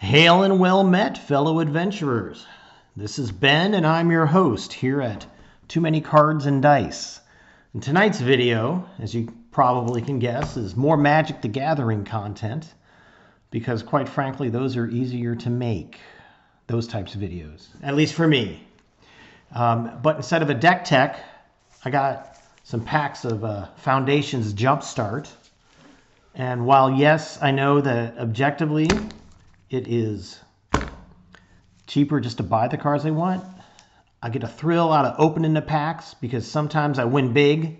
Hail and well met, fellow adventurers. This is Ben, and I'm your host here at Too Many Cards and Dice. And tonight's video, as you probably can guess, is more Magic the Gathering content, because quite frankly, those are easier to make, those types of videos, at least for me. But instead of a deck tech, I got some packs of Foundation's Jumpstart. And while yes, I know that objectively it is cheaper just to buy the cards I want, I get a thrill out of opening the packs because sometimes I win big,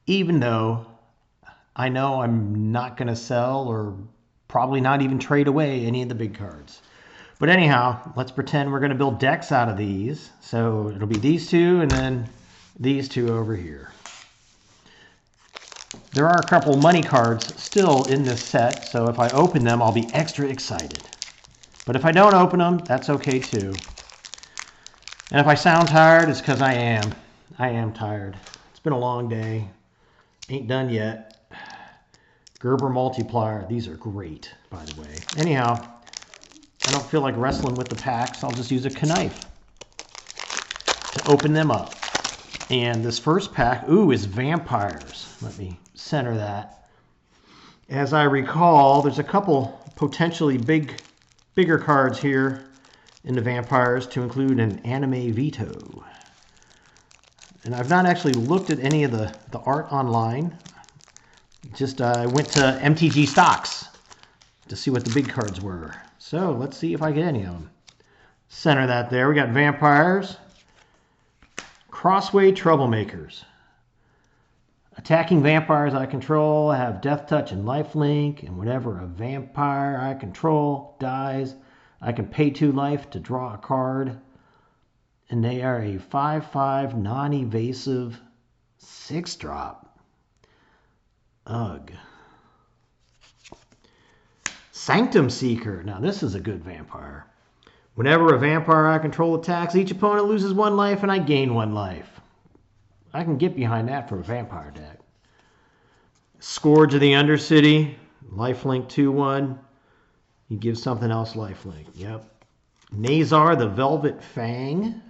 even though I know I'm not going to sell or probably not even trade away any of the big cards. But anyhow, let's pretend we're going to build decks out of these. So it'll be these two and then these two over here. There are a couple money cards still in this set, so if I open them, I'll be extra excited. But if I don't open them, that's okay too. And if I sound tired, it's because I am. I am tired. It's been a long day. Ain't done yet. Gerber Multiplier. These are great, by the way. Anyhow, I don't feel like wrestling with the packs. I'll just use a knife to open them up. And this first pack, is vampires. Let me center that. As I recall, there's a couple potentially bigger cards here in the vampires, to include an anime veto. And I've not actually looked at any of the art online. Just I went to MtG stocks to see what the big cards were. So let's see if I get any of them. Center that there. We got vampires. Crossway Troublemakers. Attacking vampires I control have Death Touch and Lifelink, and whenever a vampire I control dies, I can pay 2 life to draw a card. And they are a 5/5 non-evasive 6-drop. Ugh. Sanctum Seeker. Now this is a good vampire. Whenever a vampire I control attacks, each opponent loses 1 life and I gain 1 life. I can get behind that for a vampire deck. Scourge of the Undercity, lifelink 2/1. You give something else lifelink. Yep. Nazar the Velvet Fang.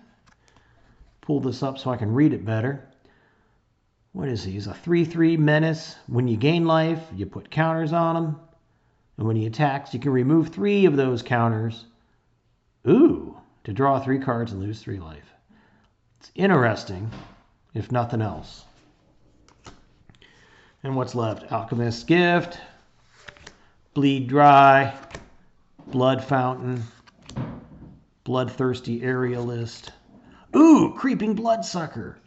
Pull this up so I can read it better. What is he? He's a 3/3 menace. When you gain life, you put counters on him. And when he attacks, you can remove 3 of those counters. To draw 3 cards and lose 3 life. It's interesting, if nothing else. And what's left? Alchemist's Gift, Bleed Dry, Blood Fountain, Bloodthirsty Aerialist. Creeping Bloodsucker.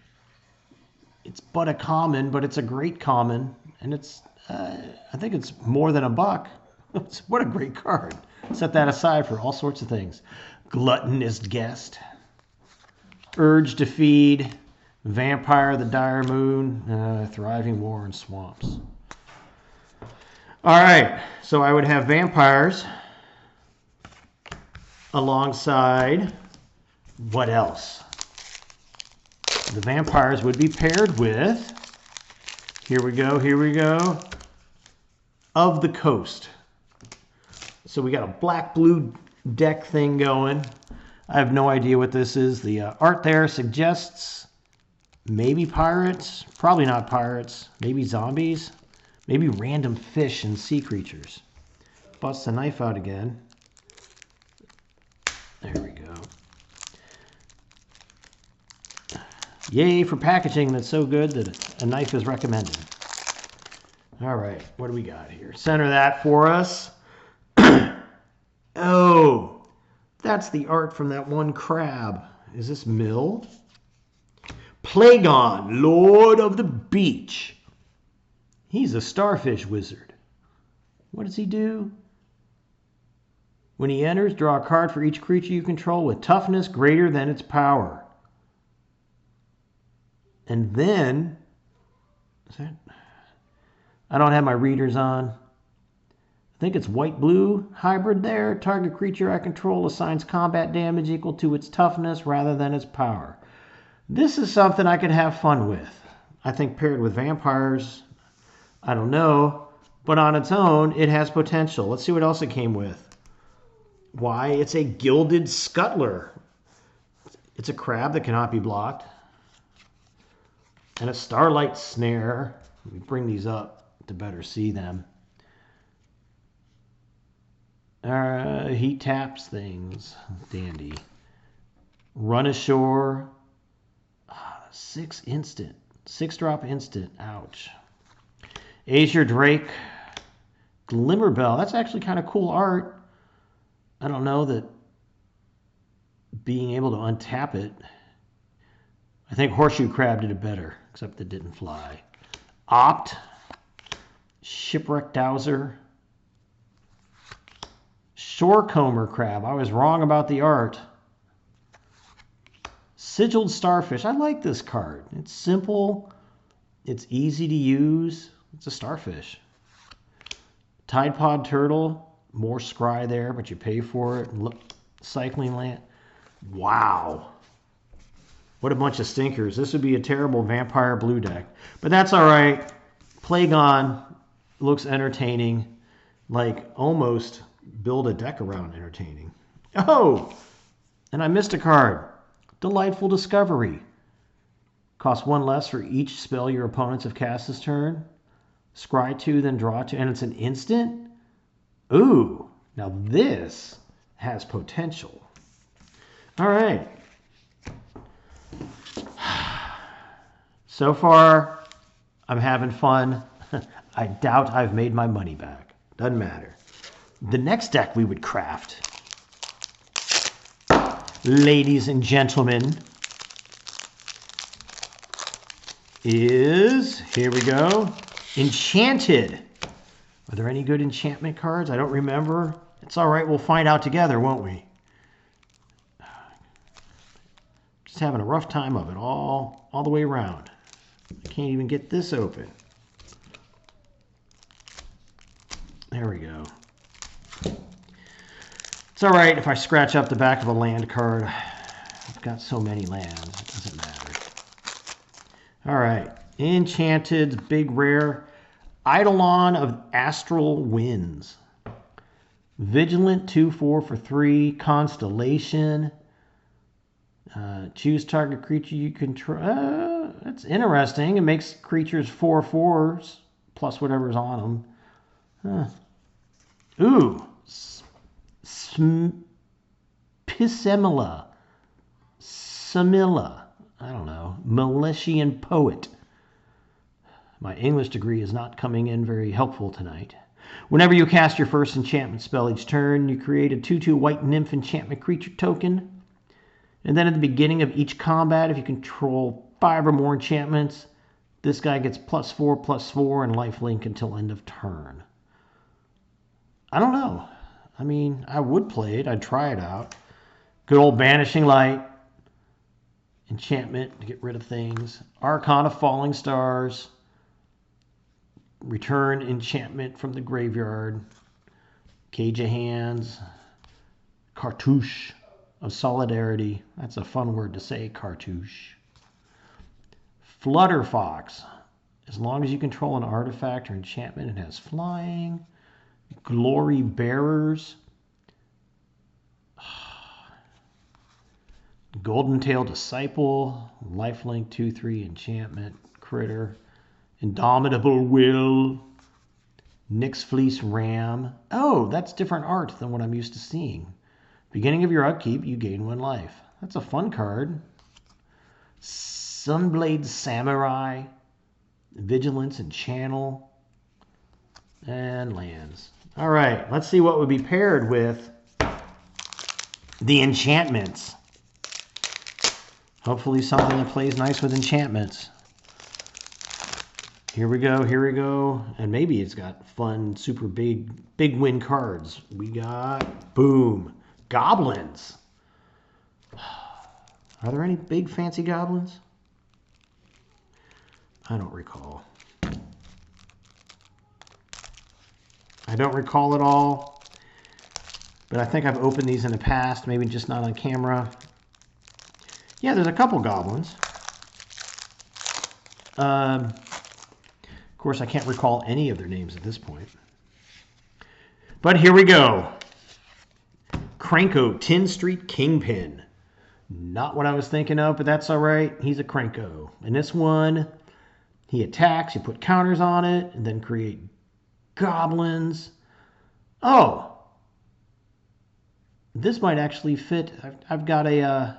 It's but a common, but it's a great common, and it's I think it's more than $1. What a great card. Set that aside for all sorts of things. Gluttonous Guest, Urge to Feed, Vampire the Dire Moon, Thriving War in Swamps. All right, so I would have vampires alongside what else? The vampires would be paired with, here we go, Of the Coast. So we got a black-blue deck thing going. I have no idea what this is. The art there suggests maybe pirates, probably not pirates, maybe zombies, maybe random fish and sea creatures. Bust the knife out again. There we go. Yay for packaging that's so good that a knife is recommended. All right, what do we got here? Center that for us. Oh, that's the art from that one crab. Is this Mill? Plagon, Lord of the Beach. He's a starfish wizard. What does he do? When he enters, draw a card for each creature you control with toughness greater than its power. And then, I don't have my readers on. I think it's white-blue hybrid there. Target creature I control assigns combat damage equal to its toughness rather than its power. This is something I could have fun with. I think paired with vampires, I don't know. But on its own, it has potential. Let's see what else it came with. Why, it's a gilded scuttler. It's a crab that cannot be blocked. And a starlight snare. Let me bring these up to better see them. He taps things. Dandy. Run ashore. 6 instant. 6-drop instant. Ouch. Azure Drake. Glimmer Bell. That's actually kind of cool art. I don't know that being able to untap it. I think Horseshoe Crab did it better, except it didn't fly. Opt. Shipwreck Dowser. Shorecomber Crab. I was wrong about the art. Sigiled Starfish. I like this card. It's simple. It's easy to use. It's a starfish. Tide Pod Turtle. More scry there, but you pay for it. Look, Cycling Land. Wow. What a bunch of stinkers. This would be a terrible Vampire Blue deck. But that's all right. Plagon looks entertaining. Like almost build a deck around entertaining. Oh! And I missed a card. Delightful Discovery. Costs 1 less for each spell your opponents have cast this turn. Scry 2, then draw 2. And it's an instant? Ooh. Now this has potential. All right. So far, I'm having fun. I doubt I've made my money back. Doesn't matter. The next deck we would craft, ladies and gentlemen, is, here we go, Enchanted. Are there any good enchantment cards? I don't remember. It's all right. We'll find out together, won't we? Just having a rough time of it all the way around. I can't even get this open. There we go. It's all right if I scratch up the back of a land card. I've got so many lands, it doesn't matter. All right, Enchanted, big rare. Eidolon of Astral Winds. Vigilant, 2/4 for 3. Constellation. Choose target creature you control. That's interesting. It makes creatures 4/4s plus whatever's on them. Ooh. Pissemilla. Samilla. I don't know. Milesian Poet. My English degree is not coming in very helpful tonight. Whenever you cast your first enchantment spell each turn, you create a 2/2 white nymph enchantment creature token. And then at the beginning of each combat, if you control 5 or more enchantments, this guy gets +4/+4 and lifelink until end of turn. I don't know. I mean, I would play it. I'd try it out. Good old Banishing Light. Enchantment to get rid of things. Archon of Falling Stars. Return enchantment from the graveyard. Cage of Hands. Cartouche of Solidarity. That's a fun word to say, cartouche. Flutter Fox. As long as you control an artifact or enchantment, it has flying. Glory Bearers. Golden Tail Disciple. Lifelink 2/3 enchantment critter. Indomitable Will. Nyx Fleece Ram. Oh, that's different art than what I'm used to seeing. Beginning of your upkeep, you gain 1 life. That's a fun card. Sunblade Samurai. Vigilance and Channel. And lands. All right, let's see what would be paired with the enchantments. Hopefully something that plays nice with enchantments. Here we go, here we go. And maybe it's got fun, super big win cards. We got, boom, goblins. Are there any big fancy goblins? I don't recall. I don't recall at all, but I think I've opened these in the past, maybe just not on camera. Yeah, there's a couple goblins. Of course, I can't recall any of their names at this point. But here we go. Cranko, 10 Street Kingpin. Not what I was thinking of, but that's all right. He's a Cranko. And this one, he attacks, you put counters on it, and then create goblins. Oh, this might actually fit. I've got a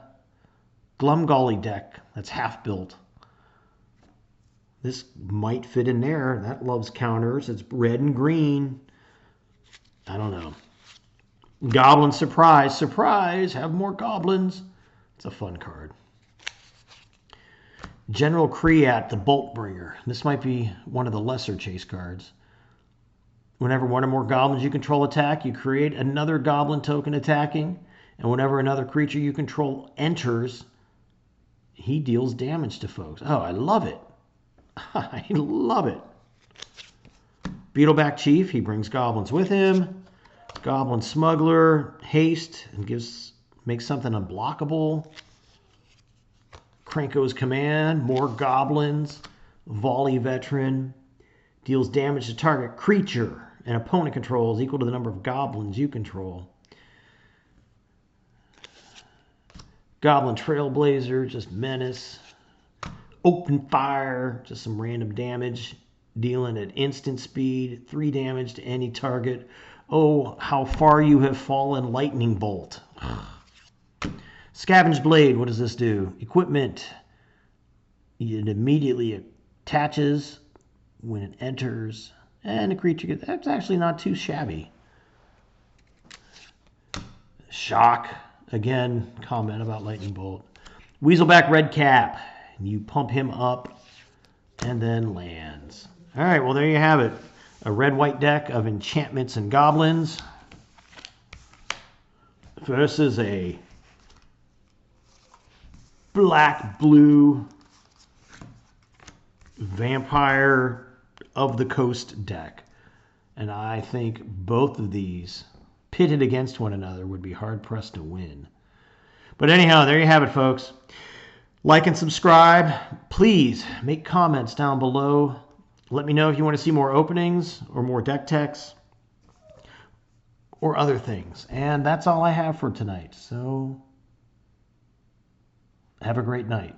Glumgully deck that's half built. This might fit in there. That loves counters. It's red and green. I don't know. Goblin Surprise. Surprise! Have more goblins. It's a fun card. General Kreat, the Bolt Bringer. This might be one of the lesser chase cards. Whenever one or more goblins you control attack, you create another goblin token attacking. And whenever another creature you control enters, he deals damage to folks. Oh, I love it. I love it. Beetleback Chief, he brings goblins with him. Goblin Smuggler, haste, and makes something unblockable. Cranko's Command, more goblins. Volley Veteran, deals damage to target creature and opponent controls equal to the number of goblins you control. Goblin Trailblazer, just menace. Open Fire, just some random damage, dealing at instant speed, 3 damage to any target. Oh, how far you have fallen, Lightning Bolt. Scavenge Blade, what does this do? Equipment, it immediately attaches when it enters, and the creature gets, that's actually not too shabby. Shock, again, comment about Lightning Bolt. Weaselback Red Cap, you pump him up and then lands. All right, well, there you have it. A red-white deck of enchantments and goblins versus a black-blue vampire of the coast deck. And I think both of these pitted against one another would be hard-pressed to win. But anyhow, there you have it, folks. Like and subscribe. Please make comments down below. Let me know if you want to see more openings or more deck techs or other things. And that's all I have for tonight. So have a great night.